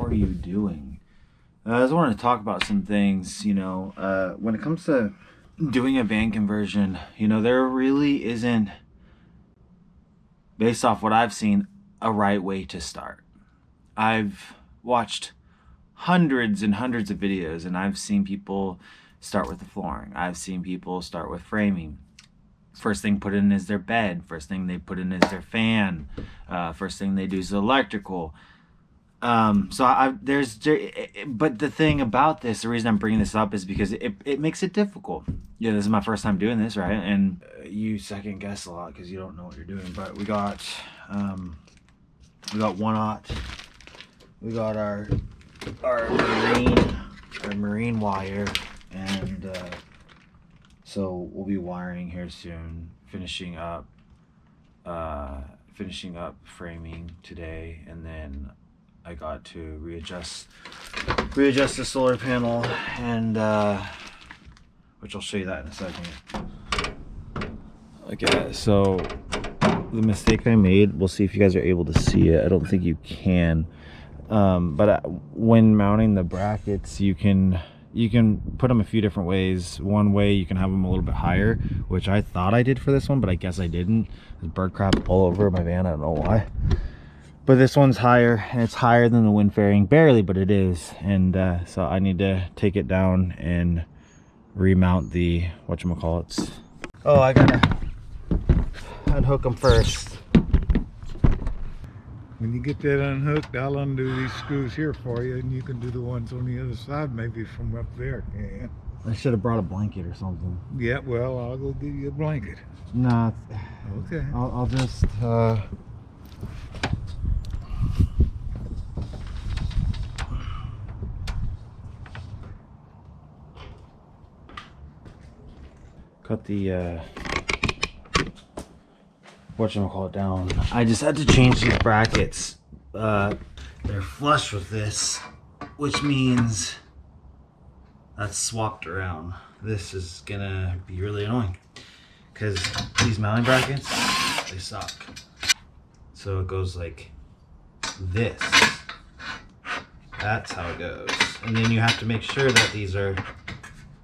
are you doing? I just wanted to talk about some things, when it comes to doing a van conversion, there really isn't, based off what I've seen, a right way to start. I've watched hundreds and hundreds of videos, and I've seen people start with the flooring. I've seen people start with framing. First thing put in is their bed. First thing they put in is their fan. First thing they do is electrical. But the thing about this, the reason I'm bringing this up is because it makes it difficult. Yeah, this is my first time doing this, right? And you second guess a lot because you don't know what you're doing. But we got 1/0. We got our marine wire, and so we'll be wiring here soon, finishing up framing today, and then I got to readjust the solar panel, and which I'll show you that in a second. Okay, so the mistake I made, we'll see if you guys are able to see it. I don't think you can, but when mounting the brackets, you can put them a few different ways. One way, you can have them a little bit higher, which I thought I did for this one, but I guess I didn't. There's bird crap all over my van, I don't know why. But this one's higher, and it's higher than the wind fairing, barely, but it is. And so I need to take it down and remount the whatchamacallits. Oh, I gotta unhook them first. When you get that unhooked, I'll undo these screws here for you, and you can do the ones on the other side, maybe from up there. Yeah. I should have brought a blanket or something. Yeah, well, I'll go give you a blanket. Nah. Okay. I'll just cut the whatchamacallit down. I just had to change these brackets. They're flush with this, which means that's swapped around. This is gonna be really annoying because these mounting brackets, they suck. So it goes like this. That's how it goes. And then you have to make sure that these are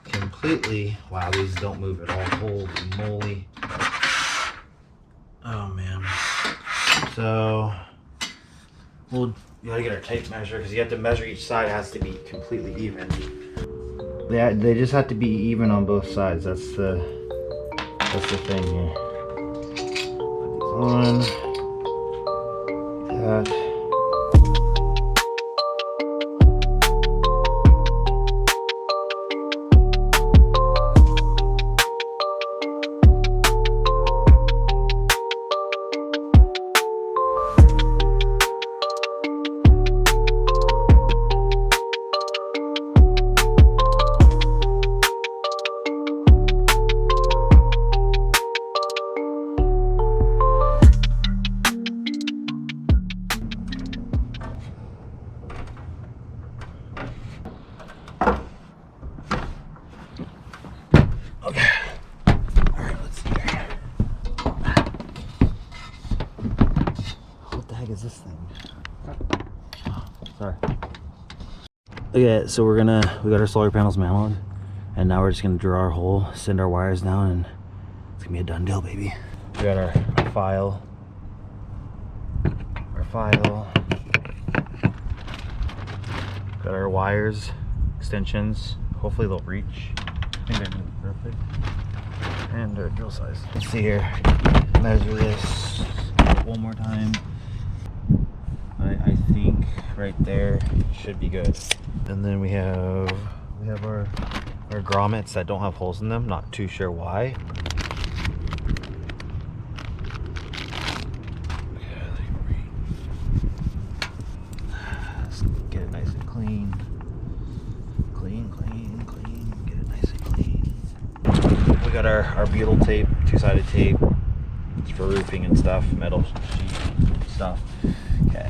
completely, wow, these don't move at all. Holy moly. Oh man. So you gotta get our tape measure, because you have to measure each side. It has to be completely even. They just have to be even on both sides. That's the thing here. Put these on. That. Is this thing? Oh, sorry. Okay, so we got our solar panels mounted, and now we're just gonna drill our hole, send our wires down, and it's gonna be a done deal, baby. We got our file. Got our wires, extensions. Hopefully they'll reach. I think they're doing perfect. And our drill size. Let's see here. Measure this one more time. I think right there should be good. And then we have our grommets that don't have holes in them. Not too sure why. Let's get it nice and clean. Clean. Get it nice and clean. We got our butyl tape, two-sided tape. It's for roofing and stuff, metal sheet stuff. Okay.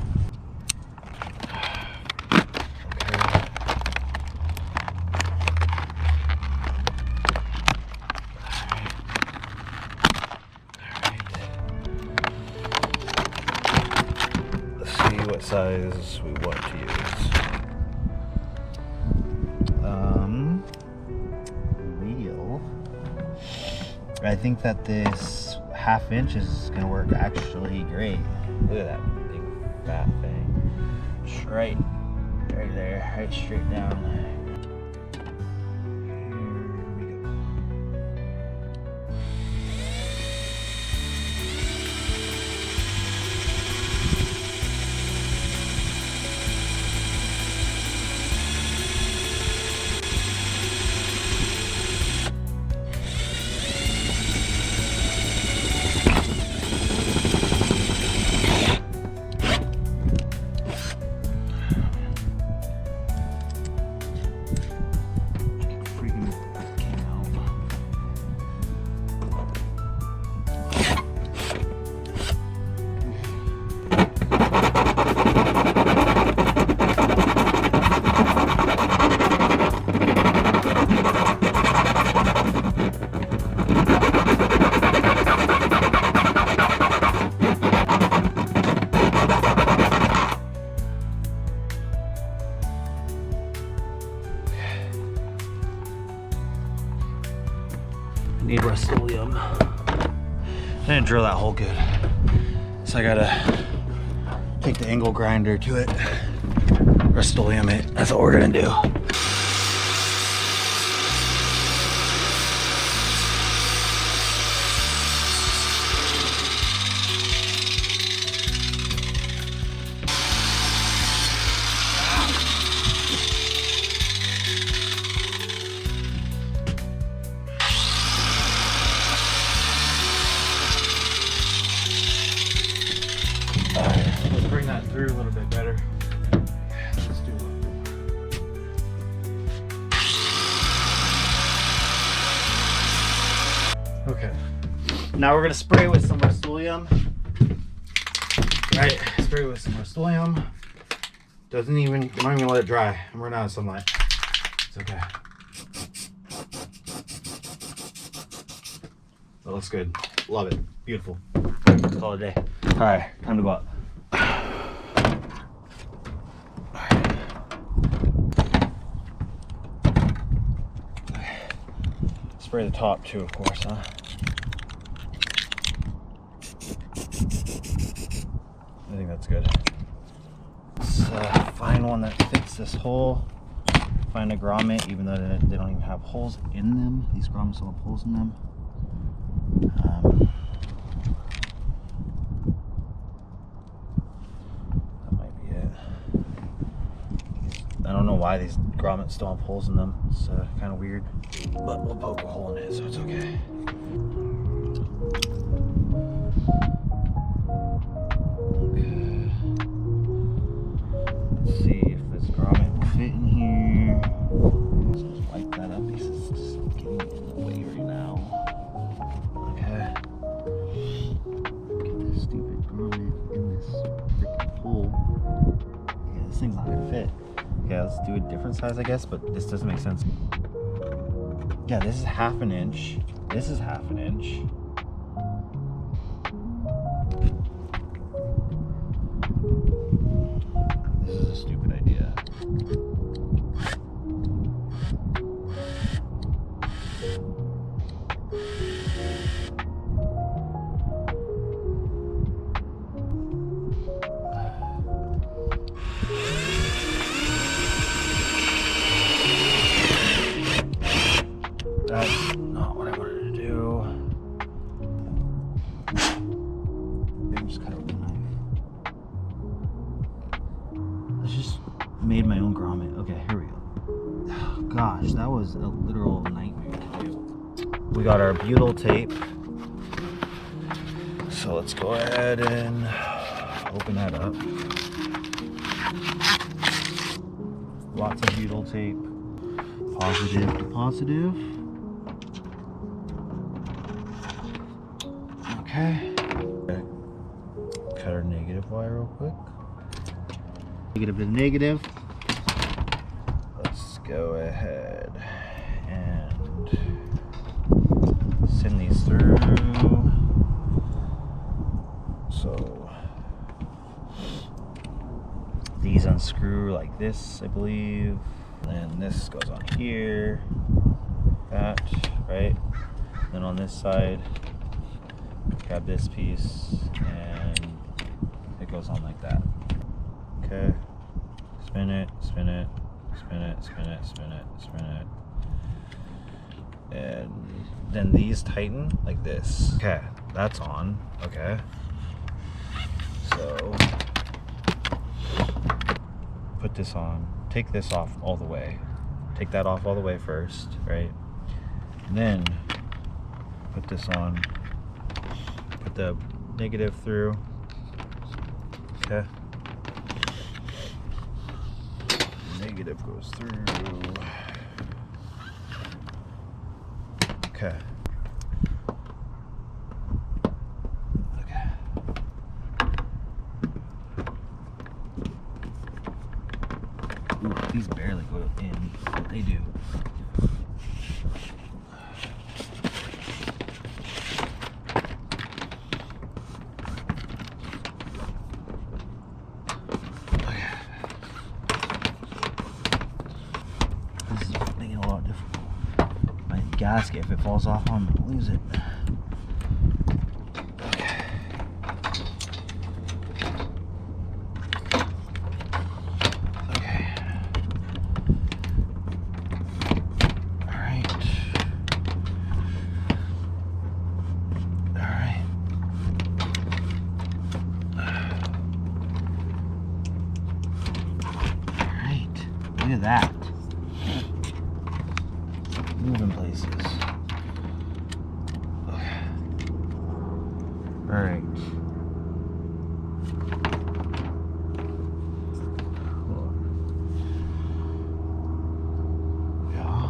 What size we want to use. But I think that this 1/2 inch is gonna work actually great. Look at that big fat thing. Just right there, right straight down. Need Rust-Oleum. I didn't drill that hole good, so I gotta take the angle grinder to it, Rust-Oleum it. That's what we're gonna do. Let's bring that through a little bit better. Let's do it. Okay. Now we're gonna spray with some Rust-Oleum. Right, spray with some Rust-Oleum. Don't even let it dry. I'm running out of sunlight. It's okay. That looks good. Love it. Beautiful. Call it a day. All right, time to go up. Spray the top too, of course, huh? I think that's good. Let's find one that fits this hole. Find a grommet, even though they don't even have holes in them. These grommets don't have holes in them. That might be it. I don't know why these grommets don't have holes in them. It's kind of weird, but we'll poke a hole in it, so it's okay. Okay. Let's see if this grommet will fit in here. Let's just wipe that up because it's just getting in the way right now. Okay. Get this stupid grommet in this freaking hole. Yeah, this thing's not gonna fit. Okay, let's do a different size, I guess, but this doesn't make sense. Yeah, this is 1/2 inch. This is 1/2 inch. This is a stupid idea. That's not what I wanted to do. Maybe just cut it with a knife. I just made my own grommet. Okay, here we go. Oh, gosh, that was a literal nightmare to do. We got our butyl tape. So let's go ahead and open that up. Lots of butyl tape. Positive to positive. Okay. Cut our negative wire real quick. Negative to negative. Let's go ahead and send these through. So these unscrew like this, I believe. And this goes on here. That, right? Then on this side, grab this piece, and it goes on like that. Okay, spin it, spin it, spin it, spin it, spin it, spin it. And then these tighten like this. Okay, that's on. Okay. So put this on. Take this off all the way. Take that off all the way first, right? And then put this on. Put the negative through. Okay. Negative goes through. Okay. Okay. Ooh, these barely go in, but they do. This is making it a lot difficult. My gasket, if it falls off, I'm gonna lose it. Okay. Okay. All right. All right. All right. Look at that. Moving places. Okay. All right. Cool. Yeah.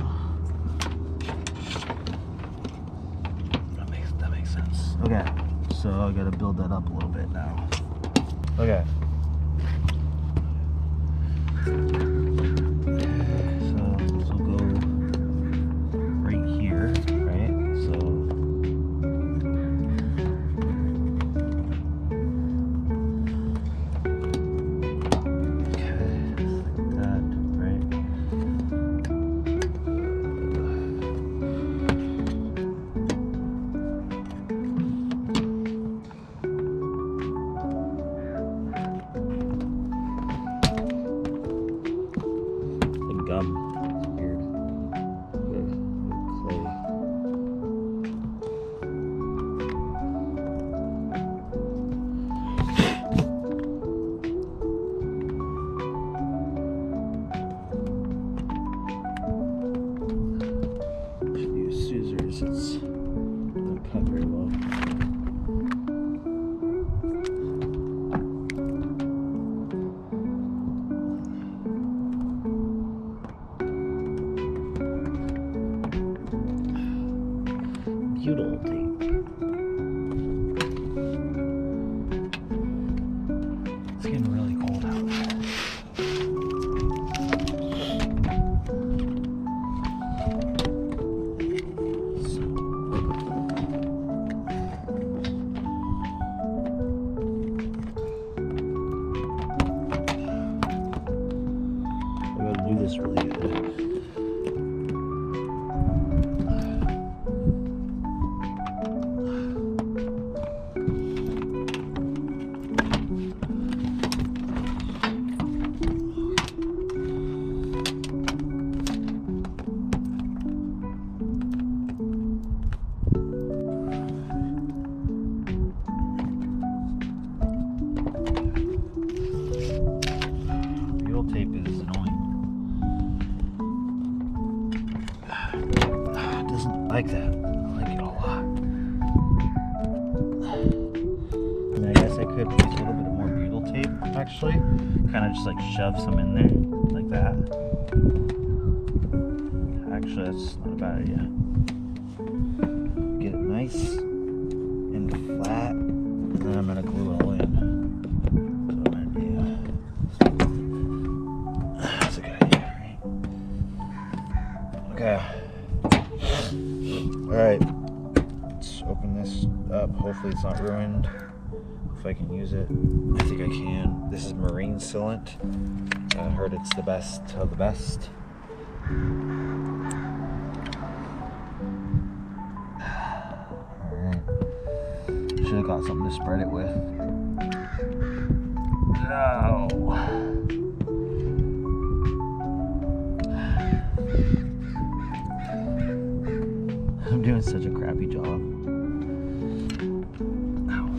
That makes sense. Okay. So I gotta build that up a little bit now. Okay. It's not cut very well. Butyl tape. It's getting really cold out. Do this really good. Butyl tape is annoying. Like that. I like it a lot. I mean, I guess I could use a little bit more butyl tape, actually. Kind of just like shove some in there, like that. Actually, that's not a bad idea. Get it nice and flat, and then I'm going to glue it all in. That's a good idea, right? Okay. Alright, let's open this up. Hopefully it's not ruined. If I can use it, I think I can. This is marine sealant. I heard it's the best of the best. got something to spread it with. No. I'm doing such a crappy job. Ow.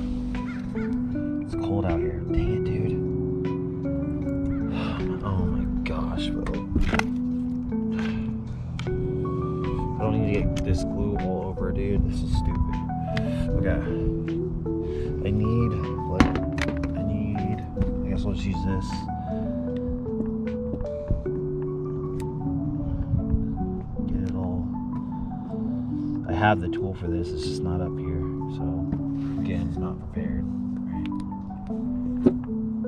It's cold out here. Dang it, dude. Oh my gosh, bro. I don't need to get this glue all over, dude. This is stupid. Okay. I guess I'll just use this. Get it all. I have the tool for this, it's just not up here. So, again, it's not prepared. Right?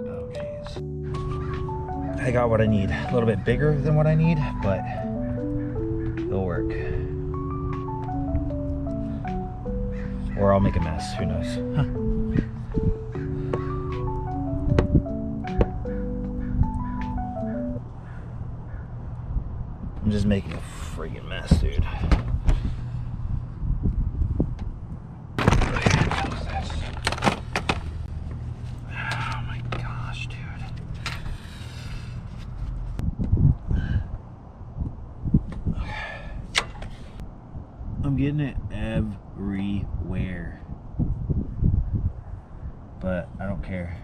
Oh, jeez. I got what I need. A little bit bigger than what I need, but it'll work. Or I'll make a mess, who knows. I'm just making a friggin' mess, dude. Oh my gosh, dude. I'm getting it everywhere. But I don't care.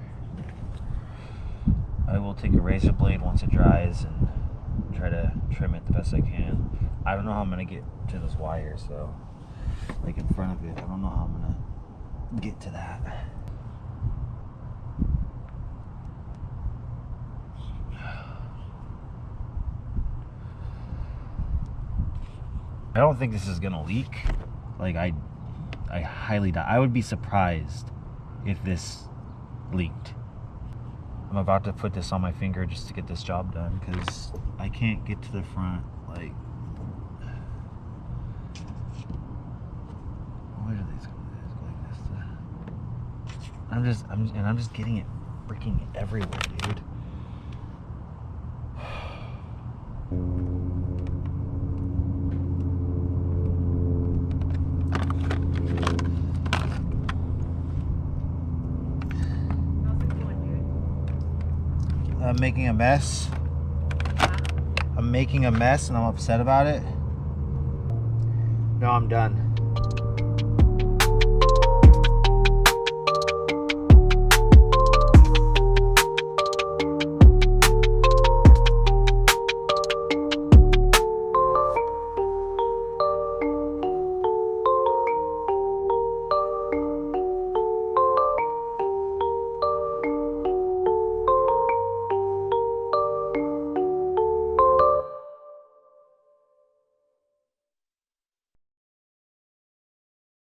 I will take a razor blade once it dries and try to trim it the best I can. I don't know how I'm gonna get to those wires though. Like in front of it. I don't know how I'm gonna get to that. I don't think this is gonna leak. Like I highly doubt. I would be surprised if this leaked. I'm about to put this on my finger just to get this job done because I can't get to the front. Like, why do these go like this? I'm just getting it freaking everywhere, dude. I'm making a mess. I'm making a mess and I'm upset about it. No, I'm done.